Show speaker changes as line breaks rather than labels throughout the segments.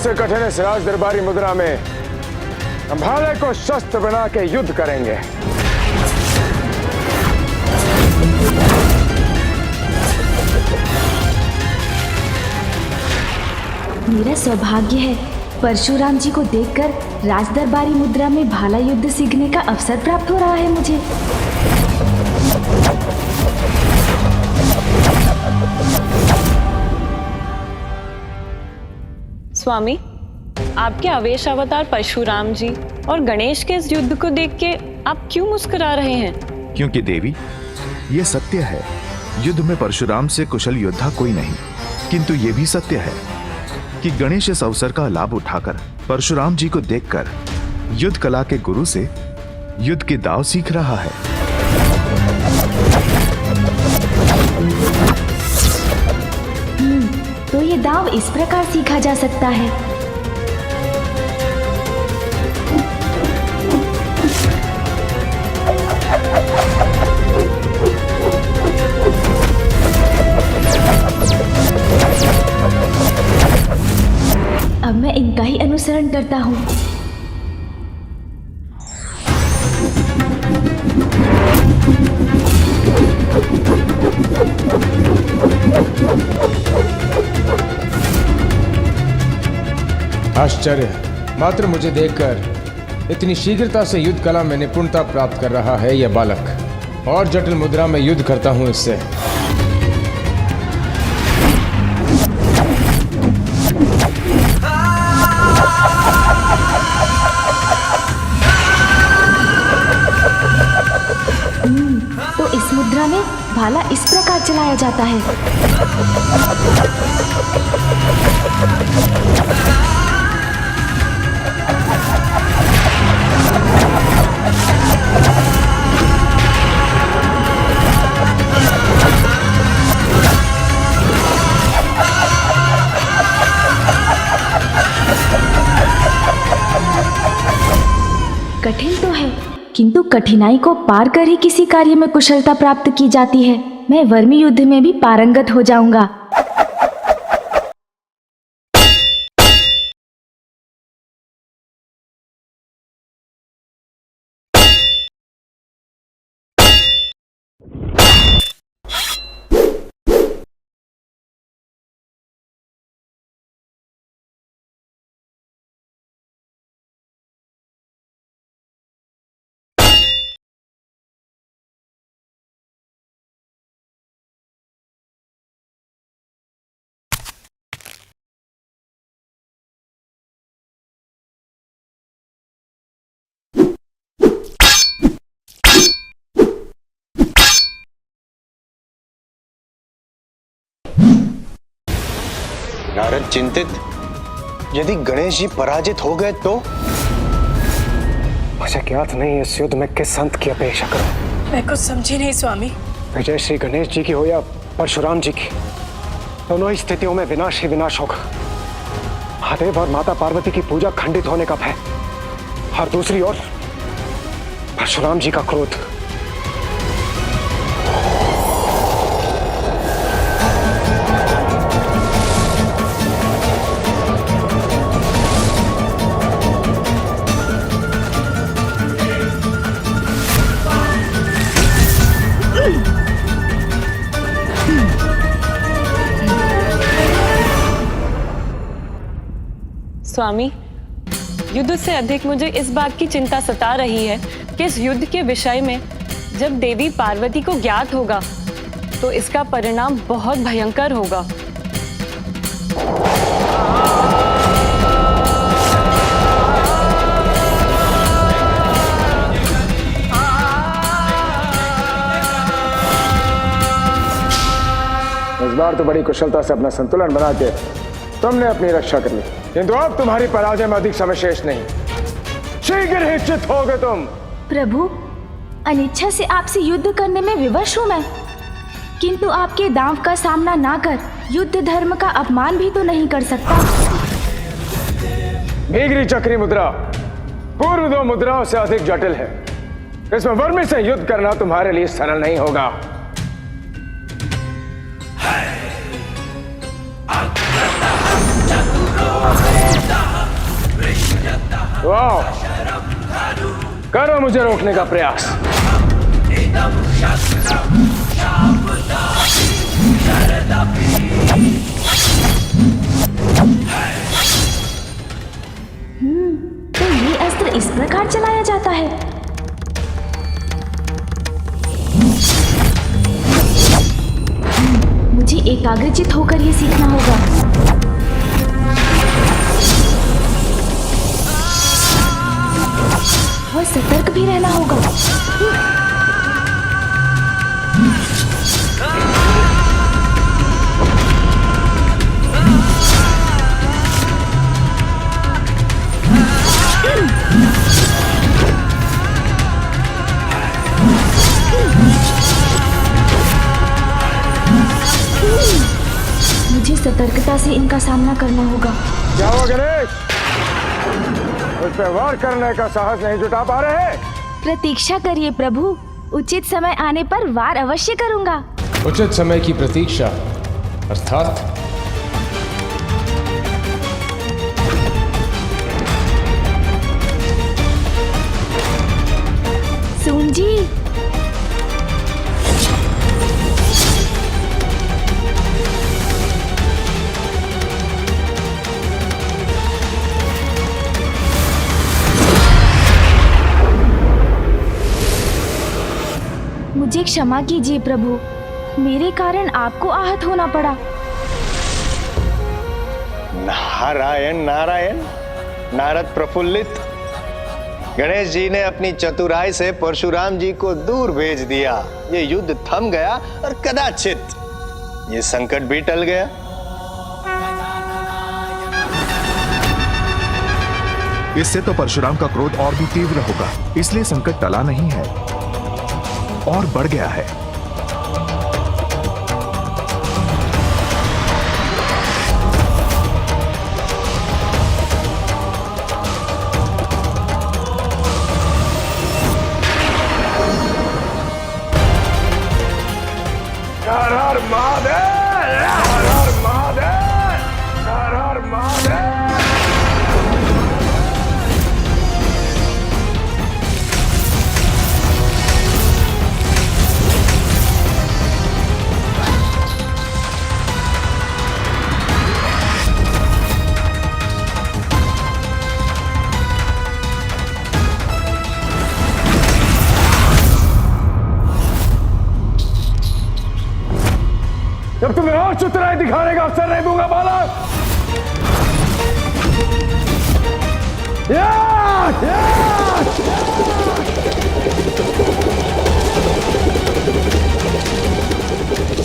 से कठिन इस राज दरबारी मुद्रा में हम भाले को शस्त्र बना के युद्ध करेंगे।
मेरा सौभाग्य है परशुराम जी को देखकर राजदरबारी मुद्रा में भाला युद्ध सीखने का अवसर प्राप्त हो रहा है मुझे।
स्वामी, आपके आवेश अवतार परशुराम जी और गणेश के इस युद्ध को देख के आप क्यों मुस्कुरा रहे हैं?
क्योंकि देवी, ये सत्य है, युद्ध में परशुराम से कुशल योद्धा कोई नहीं। किंतु ये भी सत्य है कि गणेश इस अवसर का लाभ उठाकर परशुराम जी को देखकर युद्ध कला के गुरु से युद्ध के दांव सीख रहा है।
तो ये दांव इस प्रकार सीखा जा सकता है। अब मैं इनका ही अनुसरण करता हूँ।
आश्चर्य, मात्र मुझे देखकर इतनी शीघ्रता से युद्ध कला में निपुणता प्राप्त कर रहा है यह बालक। और जटिल मुद्रा में युद्ध करता हूं इससे।
तो इस मुद्रा में भाला इस प्रकार चलाया जाता है। कठिन तो है, किंतु कठिनाई को पार कर ही किसी कार्य में कुशलता प्राप्त की जाती है। मैं वर्मी युद्ध में भी पारंगत हो जाऊंगा।
नारद चिंतित, यदि गणेश जी पराजित हो गए तो?
मुझे ज्ञात नहीं इस युद्ध में किस संत की अपेक्षा करूं।
मैं कुछ समझी नहीं स्वामी।
विजय श्री गणेश जी की हो या परशुराम जी की, दोनों ही स्थितियों में विनाश ही विनाश होगा। महादेव और माता पार्वती की पूजा खंडित होने का भय, और दूसरी ओर परशुराम जी का क्रोध।
स्वामी, युद्ध से अधिक मुझे इस बात की चिंता सता रही है कि इस युद्ध के विषय में जब देवी पार्वती को ज्ञात होगा तो इसका परिणाम बहुत भयंकर होगा।
इस बार तो बड़ी कुशलता से अपना संतुलन बना के तुमने अपनी रक्षा कर ली, किंतु अब तुम्हारी पराजय में अधिक समय शेष नहीं। शीघ्र ही चित होगे तुम।
प्रभु, अनिच्छा से आपसे युद्ध करने में विवश हूँ मैं, किंतु आपके दांव का सामना ना कर युद्ध धर्म का अपमान भी तो नहीं कर सकता।
भीगरी चक्री मुद्रा पूर्व दो मुद्राओं से अधिक जटिल है। इसमें वर्मी से युद्ध करना तुम्हारे लिए सरल नहीं होगा।
चतुरो
आओ, करो मुझे रोकने का प्रयास।
तो ये अस्त्र इस प्रकार चलाया जाता है। मुझे एकाग्रचित होकर ये सीखना होगा। और सतर्क भी रहना होगा। मुझे सतर्कता से इनका सामना करना होगा।
क्या हुआ गणेश? उस पे वार करने का साहस नहीं जुटा पा रहे?
प्रतीक्षा करिए प्रभु, उचित समय आने पर वार अवश्य करूंगा।
उचित समय की प्रतीक्षा अर्थात
सुन जी, मुझे क्षमा कीजिए प्रभु, मेरे कारण आपको आहत होना पड़ा।
नारायण नारायण। नारद प्रफुल्लित। गणेश जी ने अपनी चतुराई से परशुराम जी को दूर भेज दिया। ये युद्ध थम गया और कदाचित ये संकट भी टल गया।
इससे तो परशुराम का क्रोध और भी तीव्र होगा, इसलिए संकट टला नहीं है और बढ़ गया है।
हर हर महादेव, हर हर महादेव, हर हर महादेव। जब तुम्हें और चतुराई दिखाने का अवसर नहीं दूंगा बालक।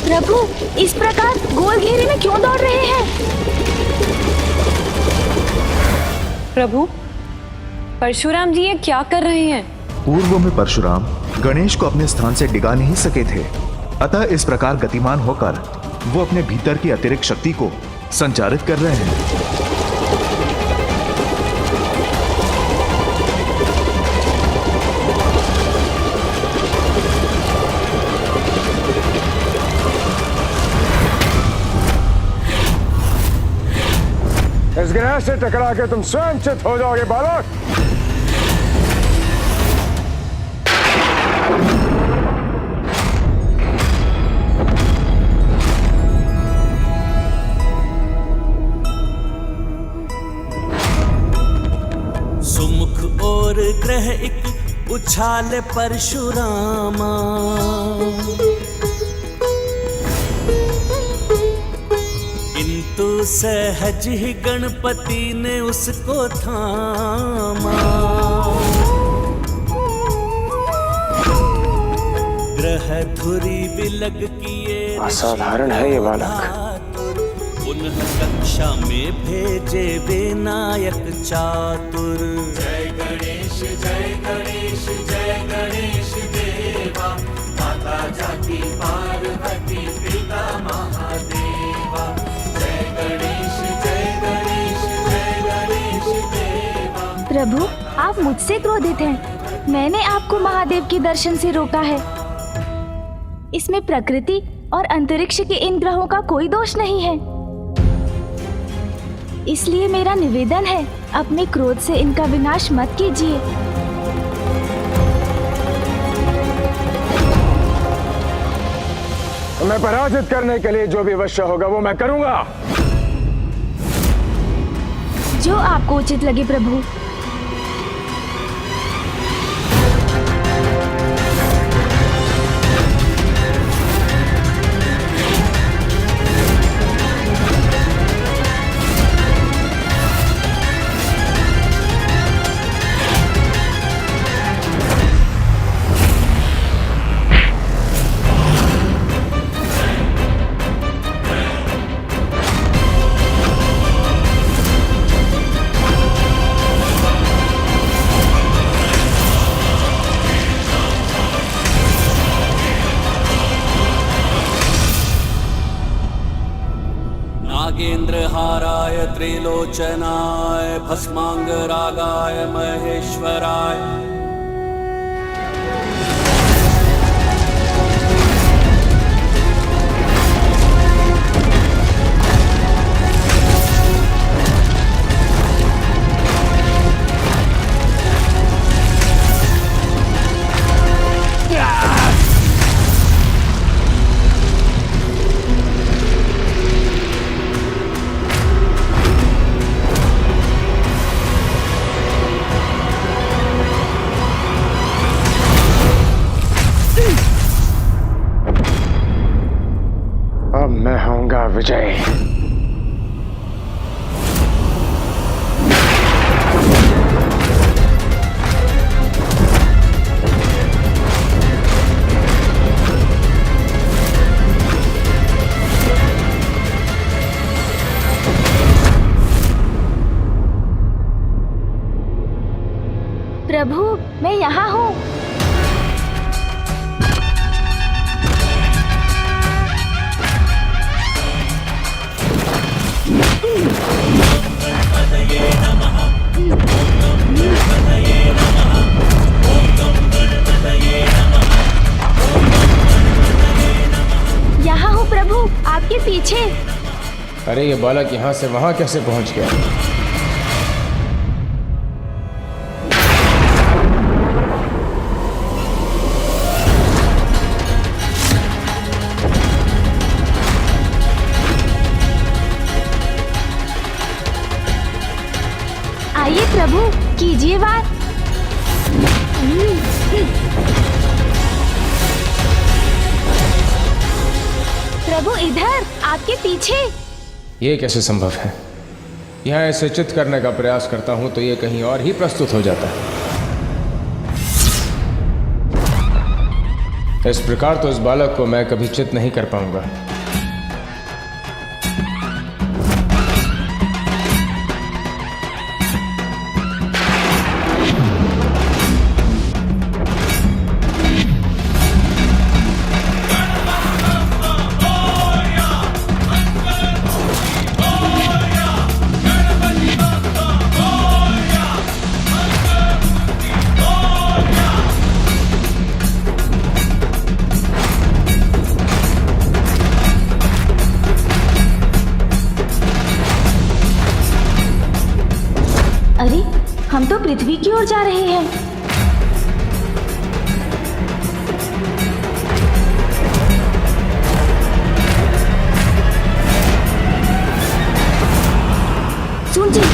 प्रभु, इस प्रकार गोल घेरे में क्यों दौड़ रहे हैं?
प्रभु, परशुराम जी ये क्या कर रहे हैं?
पूर्व में परशुराम गणेश को अपने स्थान से डिगा नहीं सके थे, अतः इस प्रकार गतिमान होकर वो अपने भीतर की अतिरिक्त शक्ति को संचारित कर रहे हैं।
इस गणेश से टकरा के तुम स्वयं चित हो जाओगे बालक।
सुमुख और ग्रह एक उछाल परशुरामा, किंतु सहज ही गणपति ने उसको थामा। ग्रह धुरी विलग किए
असाधारण है ये बालक।
पुनः कक्षा में भेजे विनायक चातुर। जय गणेश जय गणेश जय गणेश देवा, माता जाति पार्वती पिता महादेवा। जय गणेश जय गणेश जय गणेश देवा।
प्रभु, आप मुझसे क्रोधित हैं। मैंने आपको महादेव के दर्शन से रोका है। इसमें प्रकृति और अंतरिक्ष के इन ग्रहों का कोई दोष नहीं है। इसलिए मेरा निवेदन है, अपने क्रोध से इनका विनाश मत कीजिए।
मैं पराजित करने के लिए जो भी अवश्य होगा वो मैं करूंगा।
जो आपको उचित लगे प्रभु।
नागेन्द्रहाराय त्रिलोचनाय भस्मांगरागाय महेश्वराय
अब मैं होऊंगा विजय।
प्रभु, मैं यहाँ हूँ। यहाँ हूँ प्रभु, आपके पीछे।
अरे ये बालक यहाँ से वहाँ कैसे पहुँच गया?
आइए प्रभु, कीजिए वार। प्रभु इधर, आपके पीछे।
ये कैसे संभव है? यहाँ ऐसे चित करने का प्रयास करता हूँ तो ये कहीं और ही प्रस्तुत हो जाता है। इस प्रकार तो इस बालक को मैं कभी चित नहीं कर पाऊंगा।
अरे, हम तो पृथ्वी की ओर जा रहे हैं। सुनिए,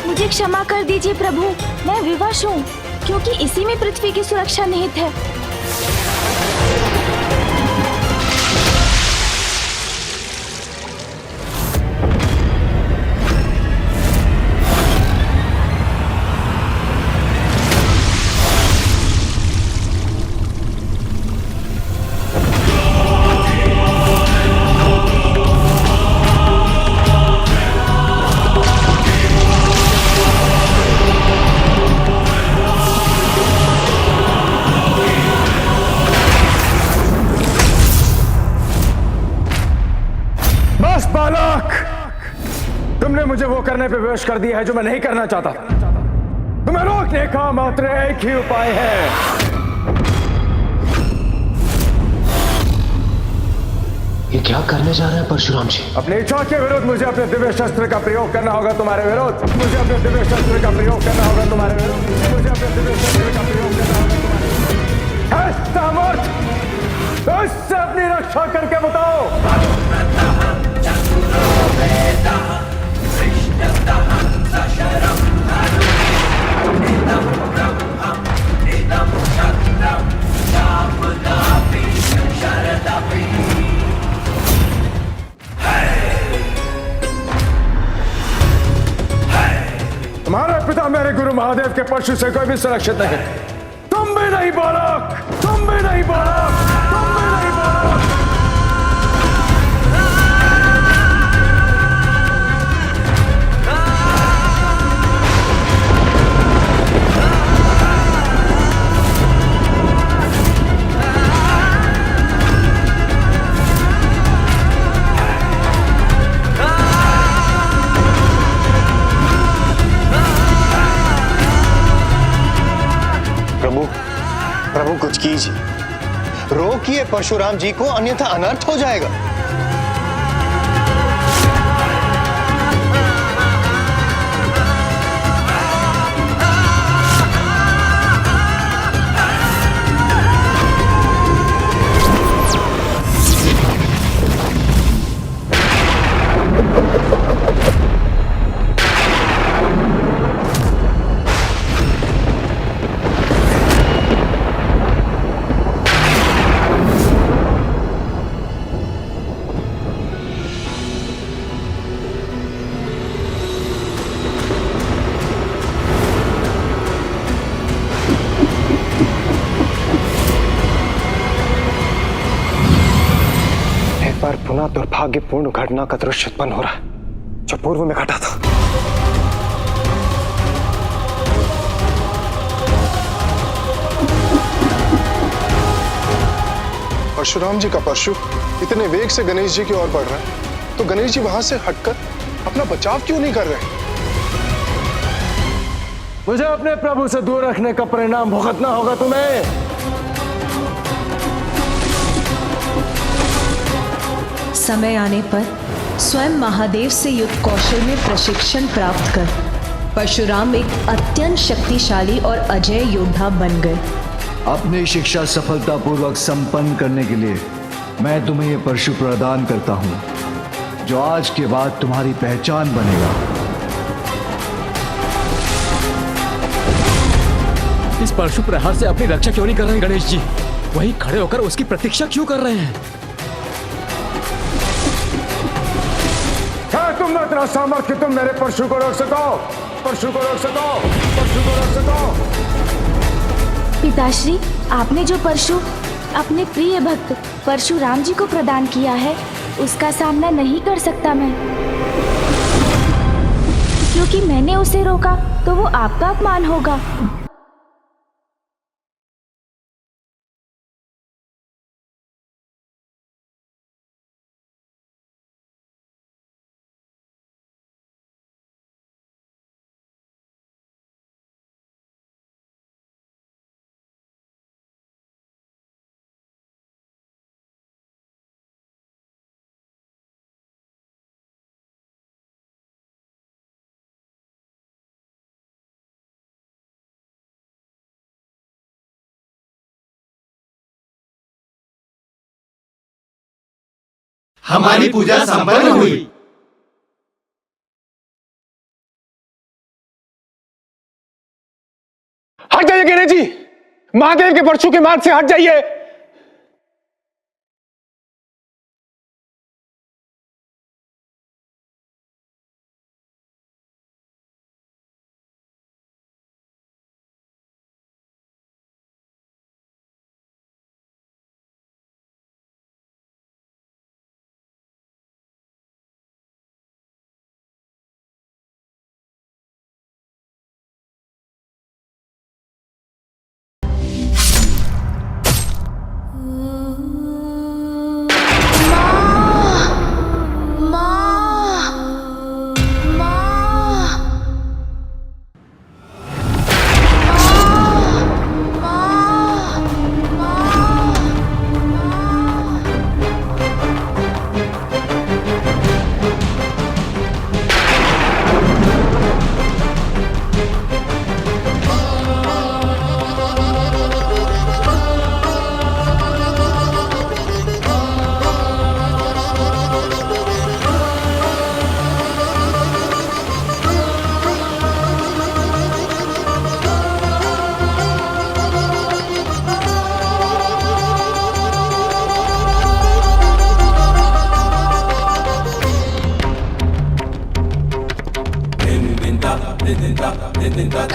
मुझे क्षमा कर दीजिए प्रभु, मैं विवश हूँ, क्योंकि इसी में पृथ्वी की सुरक्षा निहित है।
बालक, तुमने मुझे वो करने पे विवश कर दिया है जो मैं नहीं करना चाहता था। तुम्हें रोकने का मात्र एक ही उपाय है। ये क्या करने जा रहे हैं परशुराम जी? अपनी इच्छा के विरुद्ध मुझे अपने दिव्य शस्त्र का प्रयोग करना होगा तुम्हारे विरुद्ध। मुझे अपने दिव्य शस्त्र का प्रयोग करना होगा तुम्हारे विरुद्ध। मुझे अपने दिव्य शस्त्र का प्रयोग करना होगा तुम्हारे विरुद्ध। है सामर्थ, तो इससे अपनी रक्षा करके बताओ। तुम्हारे पिता मेरे गुरु महादेव के परशु से कोई भी सुरक्षित नहीं। तुम भी नहीं बालक, तुम भी नहीं बालक, तुम भी नहीं बालक।
प्रभु कुछ कीजिए, रोकिए परशुराम जी को, अन्यथा अनर्थ हो जाएगा।
पुनः दुर्भाग्यपूर्ण घटना का दृश्य उत्पन्न हो रहा है जो पूर्व में घटा था।
परशुराम जी का परशु इतने वेग से गणेश जी की ओर बढ़ रहा है, तो गणेश जी वहां से हटकर अपना बचाव क्यों नहीं कर रहे?
मुझे अपने प्रभु से दूर रखने का परिणाम भुगतना होगा तुम्हें।
समय आने पर स्वयं महादेव से युद्ध कौशल में प्रशिक्षण प्राप्त कर परशुराम एक अत्यंत शक्तिशाली और अजय योद्धा बन गए।
अपनी शिक्षा सफलतापूर्वक संपन्न करने के लिए मैं तुम्हें यह परशु प्रदान करता हूं, जो आज के बाद तुम्हारी पहचान बनेगा।
इस परशु प्रहार से अपनी रक्षा क्यों नहीं कर रहे हैं गणेश जी? वहीं खड़े होकर उसकी प्रतीक्षा क्यों कर रहे हैं?
तुम इतना सामर्थ्य कि तुम मेरे परशु को रोक सको, परशु को रोक सको, परशु को रोक सको।
पिताश्री, आपने जो परशु अपने प्रिय भक्त परशुराम जी को प्रदान किया है, उसका सामना नहीं कर सकता मैं, क्योंकि मैंने उसे रोका तो वो आपका अपमान होगा।
हमारी पूजा संपन्न हुई।
हट जाइए गणेश जी, महादेव के परशु के मार्ग से हट जाइए।
Vidinda